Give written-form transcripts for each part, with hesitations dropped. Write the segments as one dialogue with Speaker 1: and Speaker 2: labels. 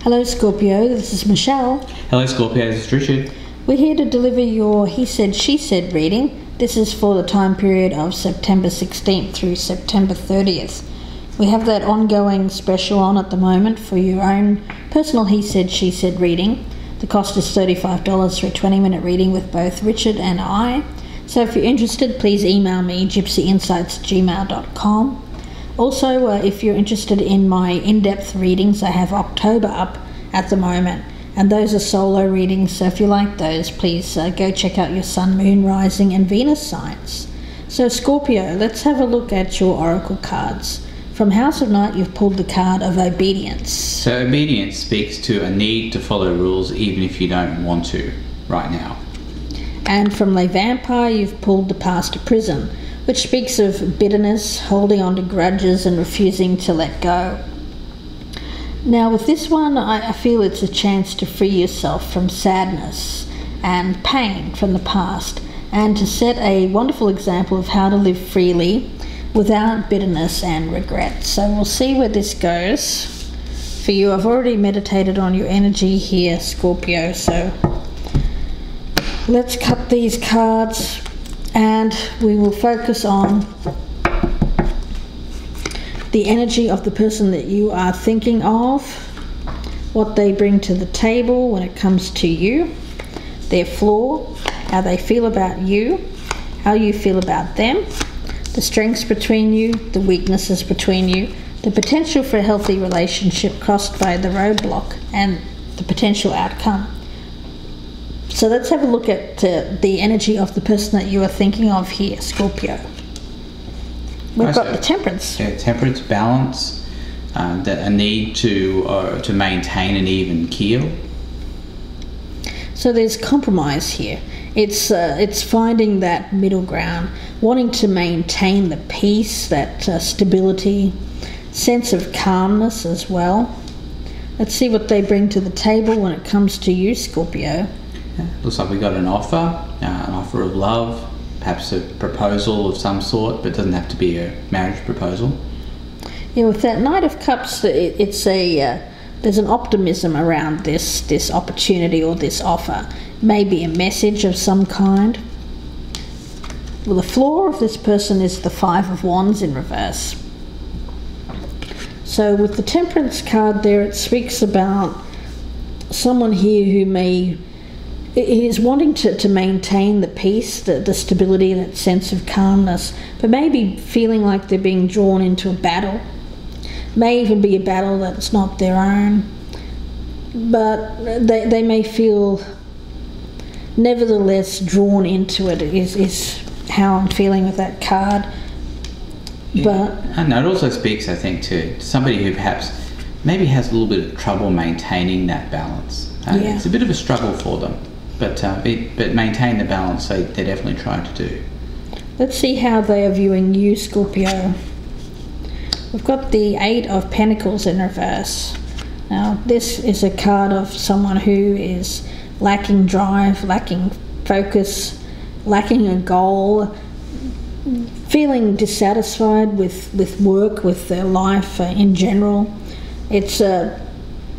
Speaker 1: Hello Scorpio, this is Michelle.
Speaker 2: Hello Scorpio, this is Richard.
Speaker 1: We're here to deliver your He Said, She Said reading. This is for the time period of September 16th through September 30th. We have that ongoing special on at the moment for your own personal He Said, She Said reading. The cost is $35 for a 20-minute reading with both Richard and I. So if you're interested, please email me, gypsyinsights@gmail.com. Also, if you're interested in my in-depth readings, I have October up at the moment, and those are solo readings, so if you like those, please go check out your Sun, Moon, Rising and Venus signs. So Scorpio, let's have a look at your oracle cards. From House of Night, you've pulled the card of Obedience.
Speaker 2: So obedience speaks to a need to follow rules even if you don't want to right now.
Speaker 1: And from Le Vampire, you've pulled the Past of Prison, which speaks of bitterness, holding on to grudges and refusing to let go. Now with this one, I feel it's a chance to free yourself from sadness and pain from the past, and to set a wonderful example of how to live freely without bitterness and regret. So we'll see where this goes for you. I've already meditated on your energy here, Scorpio, so let's cut these cards and we will focus on the energy of the person that you are thinking of, what they bring to the table when it comes to you, their flaw, how they feel about you, how you feel about them, the strengths between you, the weaknesses between you, the potential for a healthy relationship crossed by the roadblock, and the potential outcome. So let's have a look at the energy of the person that you are thinking of here, Scorpio. We've got the Temperance.
Speaker 2: Yeah, temperance, balance, a need to maintain an even keel.
Speaker 1: So there's compromise here. It's finding that middle ground, wanting to maintain the peace, that stability, sense of calmness as well. Let's see what they bring to the table when it comes to you, Scorpio.
Speaker 2: Yeah, looks like we got an offer of love, perhaps a proposal of some sort, but it doesn't have to be a marriage proposal.
Speaker 1: Yeah, with that Knight of Cups, there's an optimism around this opportunity or this offer. Maybe a message of some kind. Well, the flaw of this person is the Five of Wands in reverse. So with the Temperance card there, it speaks about someone here who is wanting to maintain the peace, the stability, that sense of calmness, but maybe feeling like they're being drawn into a battle. May even be a battle that's not their own, but they may feel nevertheless drawn into it, is how I'm feeling with that card.
Speaker 2: Yeah.
Speaker 1: But
Speaker 2: and it also speaks, I think, to somebody who perhaps maybe has a little bit of trouble maintaining that balance.
Speaker 1: Yeah.
Speaker 2: It's a bit of a struggle for them. But maintain the balance, they're definitely trying to do.
Speaker 1: Let's see how they are viewing you, Scorpio. We've got the Eight of Pentacles in reverse. Now, this is a card of someone who is lacking drive, lacking focus, lacking a goal, feeling dissatisfied with work, with their life in general. It's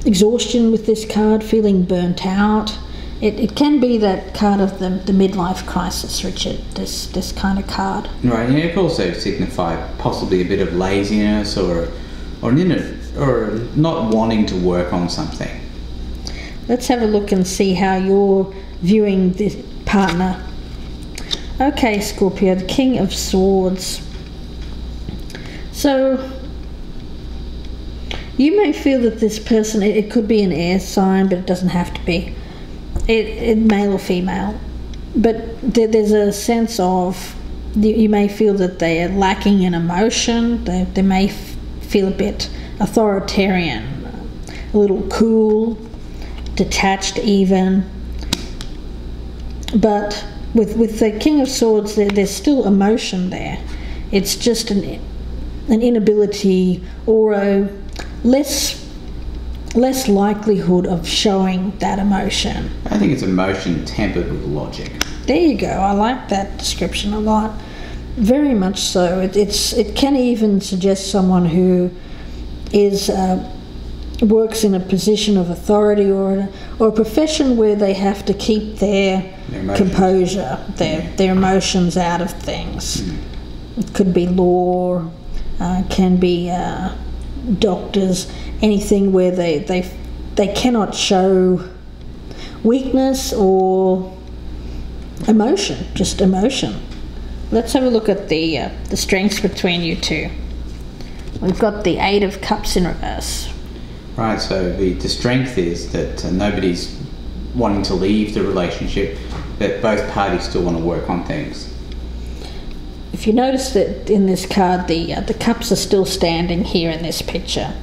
Speaker 1: exhaustion with this card, feeling burnt out. It can be that card of the midlife crisis, Richard, this kind of card.
Speaker 2: Right, and it could also signify possibly a bit of laziness or not wanting to work on something.
Speaker 1: Let's have a look and see how you're viewing this partner. Okay, Scorpio, the King of Swords. So you may feel that this person, it could be an air sign, but it doesn't have to be. It male or female, but there's a sense of you may feel that they are lacking in emotion. They may feel a bit authoritarian, a little cool, detached even. But with the King of Swords, there's still emotion there. It's just an inability or a less likelihood of showing that emotion.
Speaker 2: I think it's emotion tempered with logic.
Speaker 1: There you go. I like that description a lot. Very much so. It can even suggest someone who is works in a position of authority or a profession where they have to keep their composure, their emotions out of things. It could be law, can be doctors, anything where they cannot show weakness or emotion, just emotion. Let's have a look at the strengths between you two. We've got the Eight of Cups in reverse.
Speaker 2: Right, so the strength is that nobody's wanting to leave the relationship, that both parties still want to work on things.
Speaker 1: If you notice that in this card, the cups are still standing here in this picture.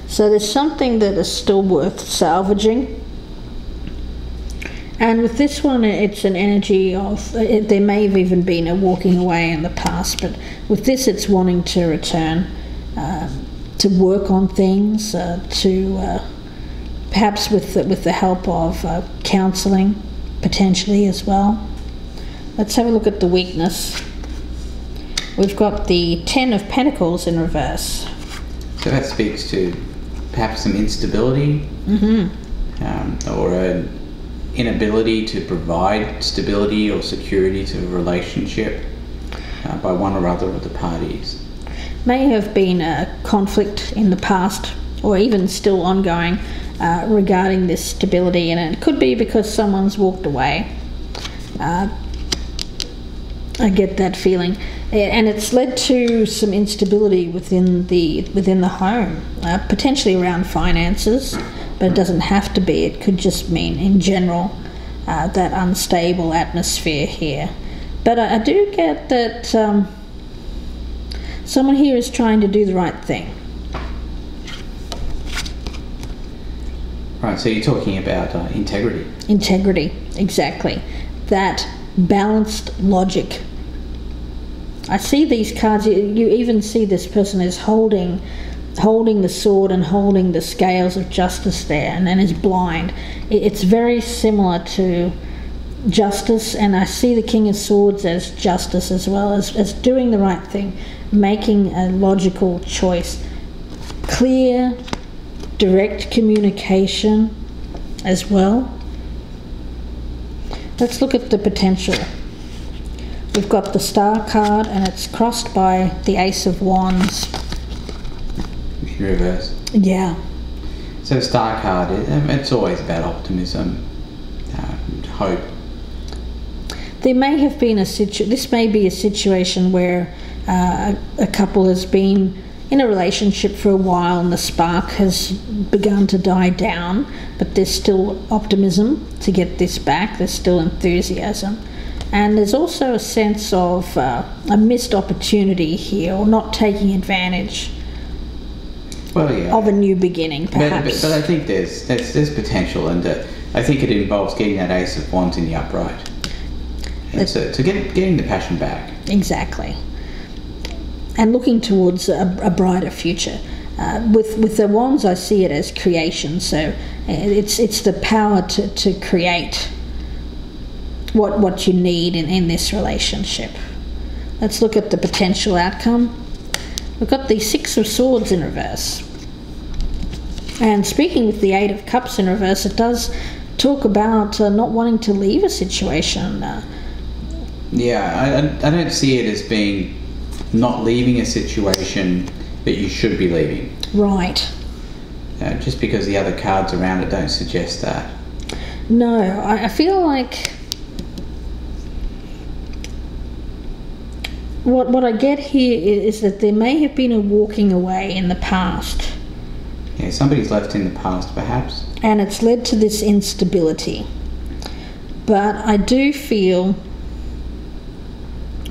Speaker 1: So there's something that is still worth salvaging. And with this one, it's an energy of, there may have even been a walking away in the past, but with this it's wanting to return, to work on things, to perhaps with the help of counselling, potentially as well. Let's have a look at the weakness. We've got the Ten of Pentacles in reverse.
Speaker 2: So that speaks to perhaps some instability, or an inability to provide stability or security to a relationship by one or other of the parties.
Speaker 1: May have been a conflict in the past, or even still ongoing, regarding this stability, and it could be because someone's walked away. I get that feeling, and it's led to some instability within the home, potentially around finances, but it doesn't have to be. It could just mean in general that unstable atmosphere here. But I do get that someone here is trying to do the right thing.
Speaker 2: Right, so you're talking about integrity. Integrity,
Speaker 1: exactly. That balanced logic. I see these cards, you even see this person is holding the sword and holding the scales of justice there, and then is blind. It's very similar to justice, and I see the King of Swords as justice as well, as doing the right thing, making a logical choice. Clear, direct communication as well. Let's look at the potential. We've got the Star card, and it's crossed by the Ace of Wands.
Speaker 2: In reverse.
Speaker 1: Yeah.
Speaker 2: So Star card, it's always about optimism, hope.
Speaker 1: There may have been this may be a situation where a couple has been in a relationship for a while and the spark has begun to die down, but there's still optimism to get this back, there's still enthusiasm. And there's also a sense of a missed opportunity here, or not taking advantage of a new beginning, perhaps.
Speaker 2: But I think there's potential, and I think it involves getting that Ace of Wands in the upright. And so getting the passion back.
Speaker 1: Exactly. And looking towards a brighter future. With the wands, I see it as creation. So it's the power to create what you need in this relationship. Let's look at the potential outcome. We've got the Six of Swords in reverse. And speaking with the Eight of Cups in reverse, it does talk about not wanting to leave a situation.
Speaker 2: Yeah, I don't see it as being not leaving a situation that you should be leaving.
Speaker 1: Right.
Speaker 2: Just because the other cards around it don't suggest that.
Speaker 1: No, I feel like what I get here is that there may have been a walking away in the past.
Speaker 2: Yeah, somebody's left in the past, perhaps.
Speaker 1: And it's led to this instability. But I do feel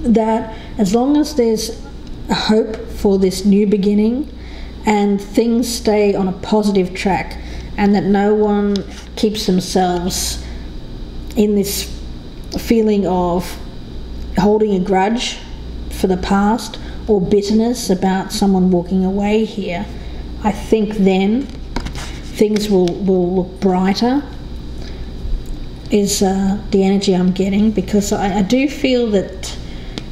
Speaker 1: that as long as there's a hope for this new beginning and things stay on a positive track, and that no one keeps themselves in this feeling of holding a grudge for the past or bitterness about someone walking away here, I think then things will look brighter, is the energy I'm getting, because I do feel that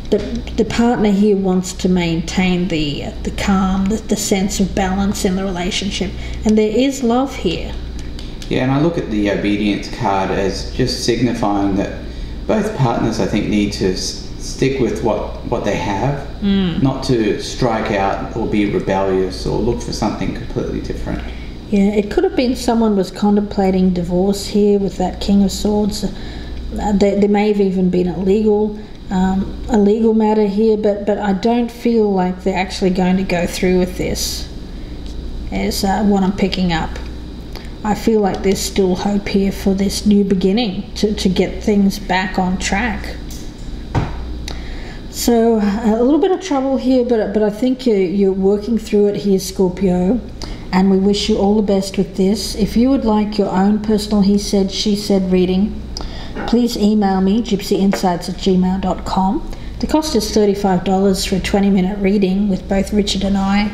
Speaker 1: the partner here wants to maintain the calm, the sense of balance in the relationship, and there is love here.
Speaker 2: Yeah, and I look at the obedience card as just signifying that both partners, I think, need to stick with what they have, not to strike out or be rebellious or look for something completely different.
Speaker 1: Yeah, it could have been someone was contemplating divorce here with that King of Swords. There may have even been a legal matter here, but I don't feel like they're actually going to go through with this, is what I'm picking up. I feel like there's still hope here for this new beginning to get things back on track. So a little bit of trouble here, but I think you're working through it here, Scorpio, and we wish you all the best with this. If you would like your own personal he said, she said reading, please email me, gypsyinsights@gmail.com. The cost is $35 for a 20-minute reading with both Richard and I.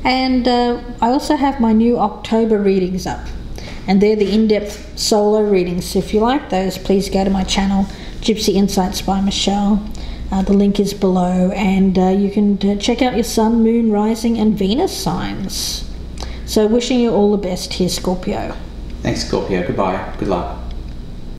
Speaker 1: And I also have my new October readings up. And they're the in-depth solo readings. So if you like those, please go to my channel, Gypsy Insights by Michelle. The link is below. And you can check out your Sun, Moon, Rising and Venus signs. So wishing you all the best here, Scorpio.
Speaker 2: Thanks, Scorpio. Goodbye. Good luck.